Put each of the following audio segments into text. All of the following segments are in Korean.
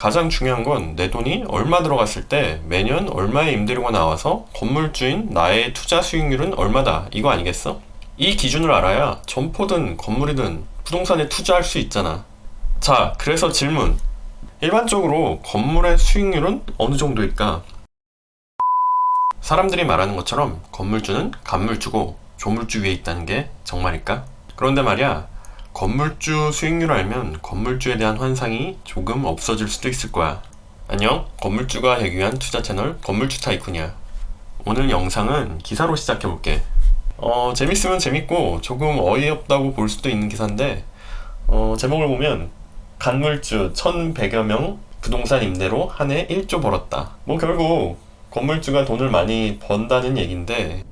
가장 중요한 건 내 돈이 얼마 들어갔을 때 매년 얼마의 임대료가 나와서 건물주인 나의 투자 수익률은 얼마다, 이거 아니겠어? 이 기준을 알아야 점포든 건물이든 부동산에 투자할 수 있잖아. 자, 그래서 질문. 일반적으로 건물의 수익률은 어느 정도일까? 사람들이 말하는 것처럼 건물주는 간물주고 조물주 위에 있다는 게 정말일까? 그런데 말이야, 건물주 수익률 알면 건물주에 대한 환상이 조금 없어질 수도 있을 거야. 안녕, 건물주가 되기 위한 투자 채널 건물주 타이쿤이야. 오늘 영상은 기사로 시작해볼게. 재밌으면 재밌고 조금 어이없다고 볼 수도 있는 기사인데, 제목을 보면 간물주 1,100여 명 부동산 임대로 한 해 1조 벌었다. 결국 건물주가 돈을 많이 번다는 얘긴데,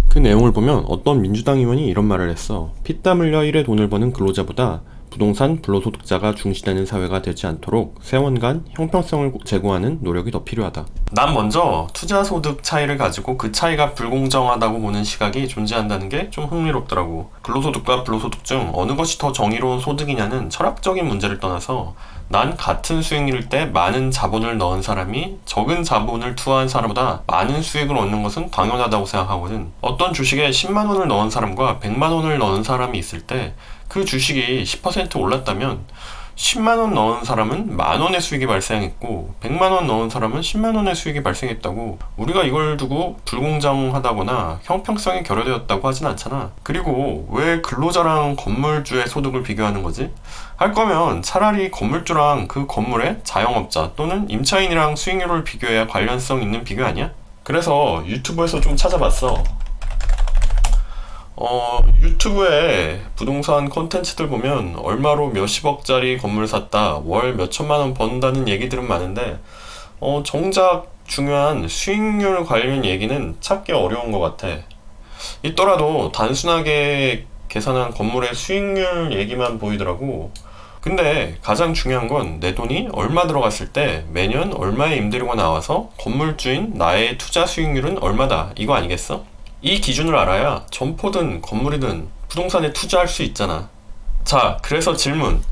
그 내용을 보면 어떤 민주당 의원이 이런 말을 했어. 피땀 흘려 일에 돈을 버는 근로자보다 부동산 불로소득자가 중시되는 사회가 되지 않도록 세원 간 형평성을 제고하는 노력이 더 필요하다. 난 먼저 투자 소득 차이를 가지고 그 차이가 불공정하다고 보는 시각이 존재한다는 게 좀 흥미롭더라고. 근로소득과 불로소득 중 어느 것이 더 정의로운 소득이냐는 철학적인 문제를 떠나서 난 같은 수익률일 때 많은 자본을 넣은 사람이 적은 자본을 투하한 사람보다 많은 수익을 얻는 것은 당연하다고 생각하거든. 어떤 주식에 10만 원을 넣은 사람과 100만 원을 넣은 사람이 있을 때 그 주식이 10% 올랐다면 10만 원 넣은 사람은 만 원의 수익이 발생했고 100만 원 넣은 사람은 10만 원의 수익이 발생했다고 우리가 이걸 두고 불공정하다거나 형평성이 결여되었다고 하진 않잖아. 그리고 왜 근로자랑 건물주의 소득을 비교하는 거지? 할 거면 차라리 건물주랑 그 건물의 자영업자 또는 임차인이랑 수익률을 비교해야 관련성 있는 비교 아니야? 그래서 유튜브에서 좀 찾아봤어. 유튜브에 부동산 콘텐츠들 보면 얼마로 몇십억짜리 건물 샀다, 월 몇천만 원 번다는 얘기들은 많은데, 정작 중요한 수익률 관련 얘기는 찾기 어려운 것 같아. 있더라도 단순하게 계산한 건물의 수익률 얘기만 보이더라고. 근데 가장 중요한 건 내 돈이 얼마 들어갔을 때 매년 얼마의 임대료가 나와서 건물주인 나의 투자 수익률은 얼마다, 이거 아니겠어? 이 기준을 알아야 점포든 건물이든 부동산에 투자할 수 있잖아. 자, 그래서 질문.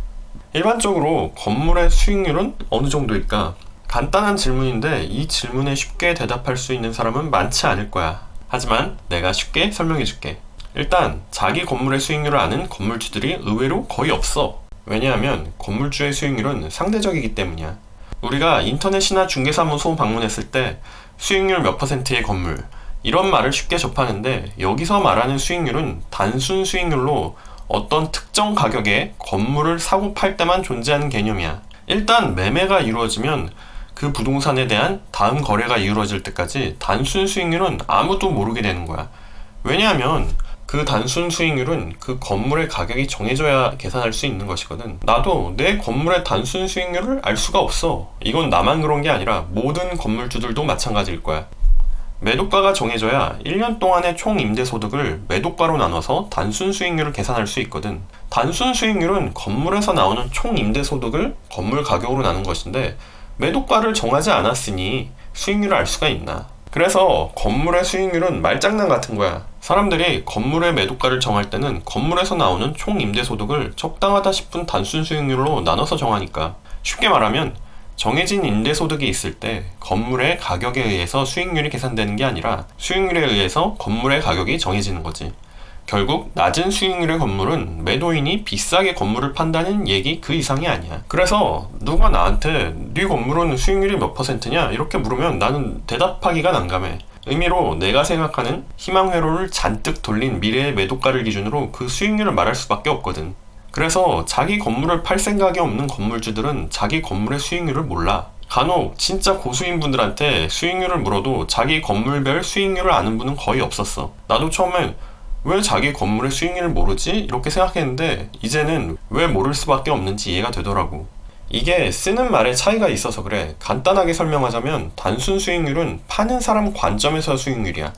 일반적으로 건물의 수익률은 어느 정도일까? 간단한 질문인데 이 질문에 쉽게 대답할 수 있는 사람은 많지 않을 거야. 하지만 내가 쉽게 설명해 줄게. 일단 자기 건물의 수익률을 아는 건물주들이 의외로 거의 없어. 왜냐하면 건물주의 수익률은 상대적이기 때문이야. 우리가 인터넷이나 중개사무소 방문했을 때 수익률 몇 %의 건물, 이런 말을 쉽게 접하는데 여기서 말하는 수익률은 단순 수익률로 어떤 특정 가격에 건물을 사고 팔 때만 존재하는 개념이야. 일단 매매가 이루어지면 그 부동산에 대한 다음 거래가 이루어질 때까지 단순 수익률은 아무도 모르게 되는 거야. 왜냐하면 그 단순 수익률은 그 건물의 가격이 정해져야 계산할 수 있는 것이거든. 나도 내 건물의 단순 수익률을 알 수가 없어. 이건 나만 그런 게 아니라 모든 건물주들도 마찬가지일 거야. 매도가가 정해져야 1년 동안의 총 임대소득을 매도가로 나눠서 단순 수익률을 계산할 수 있거든. 단순 수익률은 건물에서 나오는 총 임대소득을 건물 가격으로 나눈 것인데 매도가를 정하지 않았으니 수익률을 알 수가 있나? 그래서 건물의 수익률은 말장난 같은 거야. 사람들이 건물의 매도가를 정할 때는 건물에서 나오는 총 임대소득을 적당하다 싶은 단순 수익률로 나눠서 정하니까. 쉽게 말하면 정해진 임대소득이 있을 때 건물의 가격에 의해서 수익률이 계산되는 게 아니라 수익률에 의해서 건물의 가격이 정해지는 거지. 결국 낮은 수익률의 건물은 매도인이 비싸게 건물을 판다는 얘기 그 이상이 아니야. 그래서 누가 나한테 네 건물은 수익률이 몇 %냐 이렇게 물으면 나는 대답하기가 난감해. 의미로 내가 생각하는 희망 회로를 잔뜩 돌린 미래의 매도가를 기준으로 그 수익률을 말할 수밖에 없거든. 그래서 자기 건물을 팔 생각이 없는 건물주들은 자기 건물의 수익률을 몰라. 간혹 진짜 고수인 분들한테 수익률을 물어도 자기 건물별 수익률을 아는 분은 거의 없었어. 나도 처음엔 왜 자기 건물의 수익률을 모르지? 이렇게 생각했는데 이제는 왜 모를 수밖에 없는지 이해가 되더라고. 이게 쓰는 말에 차이가 있어서 그래. 간단하게 설명하자면 단순 수익률은 파는 사람 관점에서 수익률이야.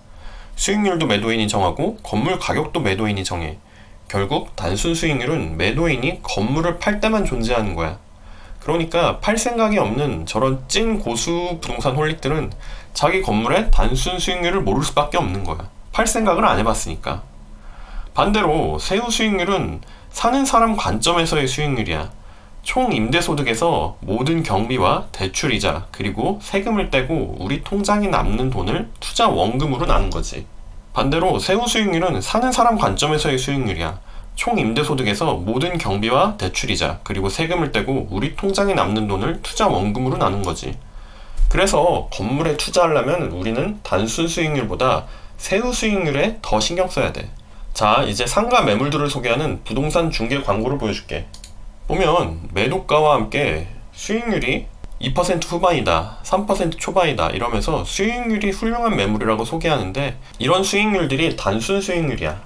수익률도 매도인이 정하고 건물 가격도 매도인이 정해. 결국 단순 수익률은 매도인이 건물을 팔 때만 존재하는 거야. 그러니까 팔 생각이 없는 저런 찐 고수 부동산 홀릭들은 자기 건물의 단순 수익률을 모를 수밖에 없는 거야. 팔 생각을 안 해봤으니까. 반대로 세후 수익률은 사는 사람 관점에서의 수익률이야. 총 임대소득에서 모든 경비와 대출이자 그리고 세금을 떼고 우리 통장에 남는 돈을 투자 원금으로 나눈 거지. 반대로 세후 수익률은 사는 사람 관점에서의 수익률이야. 총 임대소득에서 모든 경비와 대출이자 그리고 세금을 떼고 우리 통장에 남는 돈을 투자 원금으로 나눈 거지. 그래서 건물에 투자하려면 우리는 단순 수익률보다 세후 수익률에 더 신경 써야 돼. 자, 이제 상가 매물들을 소개하는 부동산 중개 광고를 보여줄게. 보면 매도가와 함께 수익률이 2% 후반이다, 3% 초반이다 이러면서 수익률이 훌륭한 매물이라고 소개하는데, 이런 수익률들이 단순 수익률이야.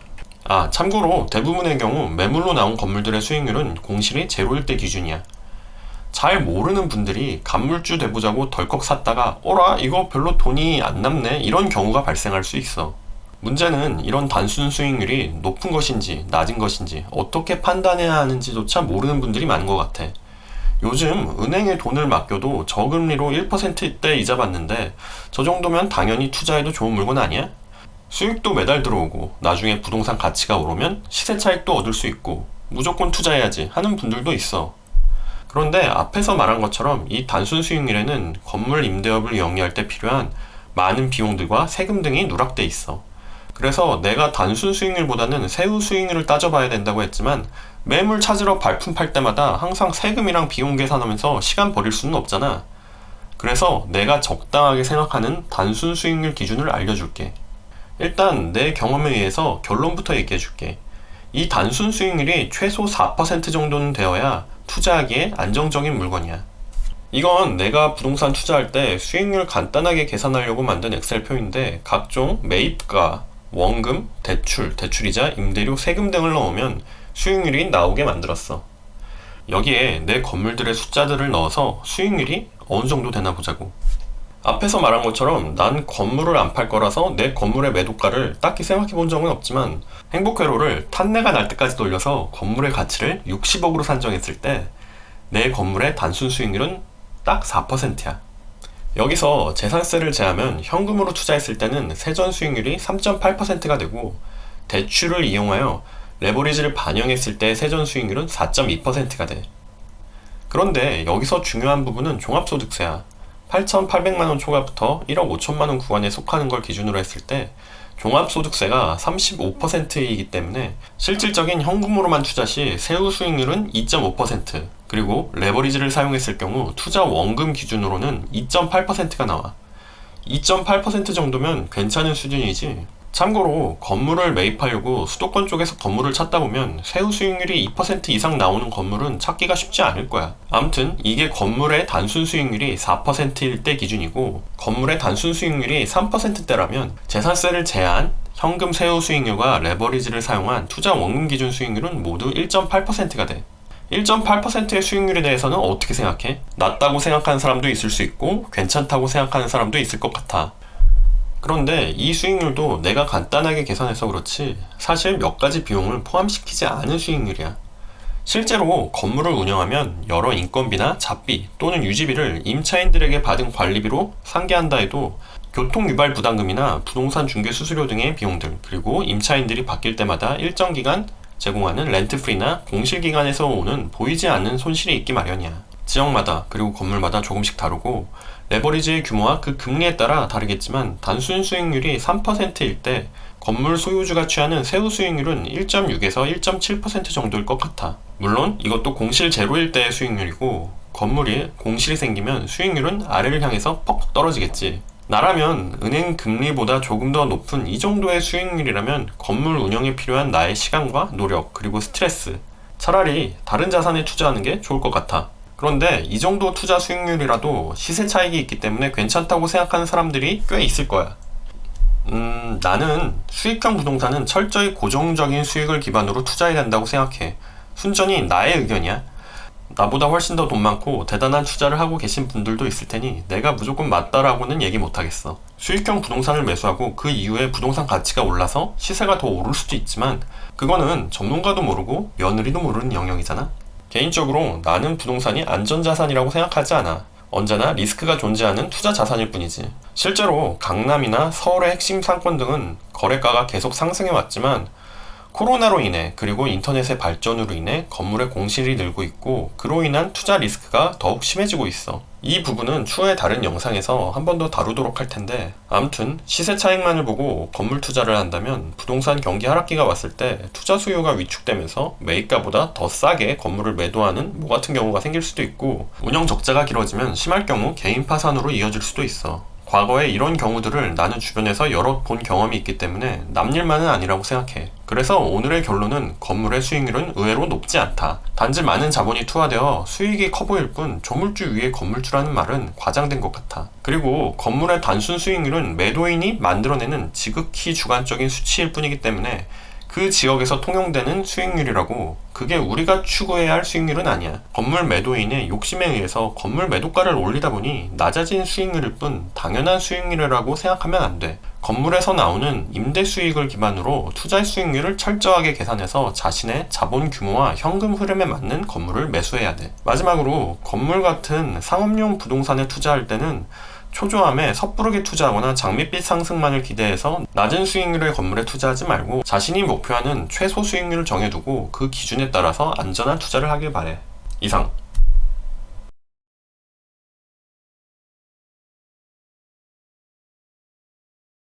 참고로 대부분의 경우 매물로 나온 건물들의 수익률은 공실이 제로일 때 기준이야. 잘 모르는 분들이 간물주 돼보자고 덜컥 샀다가 어라 이거 별로 돈이 안 남네 이런 경우가 발생할 수 있어. 문제는 이런 단순 수익률이 높은 것인지 낮은 것인지 어떻게 판단해야 하는지조차 모르는 분들이 많은 것 같아. 요즘 은행에 돈을 맡겨도 저금리로 1%대 이자 받는데 저 정도면 당연히 투자해도 좋은 물건 아니야? 수익도 매달 들어오고 나중에 부동산 가치가 오르면 시세 차익도 얻을 수 있고 무조건 투자해야지 하는 분들도 있어. 그런데 앞에서 말한 것처럼 이 단순 수익률에는 건물 임대업을 영위할 때 필요한 많은 비용들과 세금 등이 누락돼 있어. 그래서 내가 단순 수익률보다는 세후 수익률을 따져봐야 된다고 했지만 매물 찾으러 발품 팔 때마다 항상 세금이랑 비용 계산하면서 시간 버릴 수는 없잖아. 그래서 내가 적당하게 생각하는 단순 수익률 기준을 알려줄게. 일단 내 경험에 의해서 결론부터 얘기해줄게. 이 단순 수익률이 최소 4% 정도는 되어야 투자하기에 안정적인 물건이야. 이건 내가 부동산 투자할 때 수익률 간단하게 계산하려고 만든 엑셀표인데 각종 매입가, 원금, 대출, 대출이자, 임대료, 세금 등을 넣으면 수익률이 나오게 만들었어. 여기에 내 건물들의 숫자들을 넣어서 수익률이 어느 정도 되나 보자고. 앞에서 말한 것처럼 난 건물을 안 팔 거라서 내 건물의 매도가를 딱히 생각해 본 적은 없지만 행복회로를 탄내가 날 때까지 돌려서 건물의 가치를 60억으로 산정했을 때 내 건물의 단순 수익률은 딱 4%야. 여기서 재산세를 제하면 현금으로 투자했을 때는 세전 수익률이 3.8%가 되고 대출을 이용하여 레버리지를 반영했을 때 세전 수익률은 4.2%가 돼. 그런데 여기서 중요한 부분은 종합소득세야. 8,800만원 초과부터 1억 5천만원 구간에 속하는 걸 기준으로 했을 때 종합소득세가 35%이기 때문에 실질적인 현금으로만 투자 시 세후 수익률은 2.5%, 그리고 레버리지를 사용했을 경우 투자 원금 기준으로는 2.8%가 나와. 2.8% 정도면 괜찮은 수준이지. 참고로 건물을 매입하려고 수도권 쪽에서 건물을 찾다 보면 세후 수익률이 2% 이상 나오는 건물은 찾기가 쉽지 않을 거야. 아무튼 이게 건물의 단순 수익률이 4%일 때 기준이고, 건물의 단순 수익률이 3%대라면 재산세를 제한 현금 세후 수익률과 레버리지를 사용한 투자 원금 기준 수익률은 모두 1.8%가 돼. 1.8%의 수익률에 대해서는 어떻게 생각해? 낮다고 생각하는 사람도 있을 수 있고 괜찮다고 생각하는 사람도 있을 것 같아. 그런데 이 수익률도 내가 간단하게 계산해서 그렇지 사실 몇 가지 비용을 포함시키지 않은 수익률이야. 실제로 건물을 운영하면 여러 인건비나 잡비 또는 유지비를 임차인들에게 받은 관리비로 상계한다 해도 교통유발 부담금이나 부동산 중개 수수료 등의 비용들, 그리고 임차인들이 바뀔 때마다 일정 기간 제공하는 렌트프리나 공실기간에서 오는 보이지 않는 손실이 있기 마련이야. 지역마다 그리고 건물마다 조금씩 다르고 레버리지의 규모와 그 금리에 따라 다르겠지만 단순 수익률이 3%일 때 건물 소유주가 취하는 세후 수익률은 1.6에서 1.7% 정도일 것 같아. 물론 이것도 공실 제로일 때의 수익률이고 건물이 공실이 생기면 수익률은 아래를 향해서 퍽퍽 떨어지겠지. 나라면 은행 금리보다 조금 더 높은 이 정도의 수익률이라면 건물 운영에 필요한 나의 시간과 노력 그리고 스트레스, 차라리 다른 자산에 투자하는 게 좋을 것 같아. 그런데 이 정도 투자 수익률이라도 시세 차익이 있기 때문에 괜찮다고 생각하는 사람들이 꽤 있을 거야. 나는 수익형 부동산은 철저히 고정적인 수익을 기반으로 투자해야 된다고 생각해. 순전히 나의 의견이야. 나보다 훨씬 더 돈 많고 대단한 투자를 하고 계신 분들도 있을 테니 내가 무조건 맞다라고는 얘기 못하겠어. 수익형 부동산을 매수하고 그 이후에 부동산 가치가 올라서 시세가 더 오를 수도 있지만 그거는 전문가도 모르고 며느리도 모르는 영역이잖아. 개인적으로 나는 부동산이 안전자산이라고 생각하지 않아. 언제나 리스크가 존재하는 투자 자산일 뿐이지. 실제로 강남이나 서울의 핵심 상권 등은 거래가가 계속 상승해 왔지만 코로나로 인해 그리고 인터넷의 발전으로 인해 건물의 공실이 늘고 있고 그로 인한 투자 리스크가 더욱 심해지고 있어. 이 부분은 추후에 다른 영상에서 한 번 더 다루도록 할 텐데, 아무튼 시세 차익만을 보고 건물 투자를 한다면 부동산 경기 하락기가 왔을 때 투자 수요가 위축되면서 매입가보다 더 싸게 건물을 매도하는 뭐 같은 경우가 생길 수도 있고, 운영 적자가 길어지면 심할 경우 개인 파산으로 이어질 수도 있어. 과거에 이런 경우들을 나는 주변에서 여러 본 경험이 있기 때문에 남일만은 아니라고 생각해. 그래서 오늘의 결론은 건물의 수익률은 의외로 높지 않다. 단지 많은 자본이 투하되어 수익이 커 보일 뿐 조물주 위에 건물주라는 말은 과장된 것 같아. 그리고 건물의 단순 수익률은 매도인이 만들어내는 지극히 주관적인 수치일 뿐이기 때문에 그 지역에서 통용되는 수익률이라고, 그게 우리가 추구해야 할 수익률은 아니야. 건물 매도인의 욕심에 의해서 건물 매도가를 올리다 보니 낮아진 수익률일 뿐 당연한 수익률이라고 생각하면 안 돼. 건물에서 나오는 임대 수익을 기반으로 투자 수익률을 철저하게 계산해서 자신의 자본 규모와 현금 흐름에 맞는 건물을 매수해야 돼. 마지막으로 건물 같은 상업용 부동산에 투자할 때는 초조함에 섣부르게 투자하거나 장밋빛 상승만을 기대해서 낮은 수익률의 건물에 투자하지 말고 자신이 목표하는 최소 수익률을 정해두고 그 기준에 따라서 안전한 투자를 하길 바래. 이상.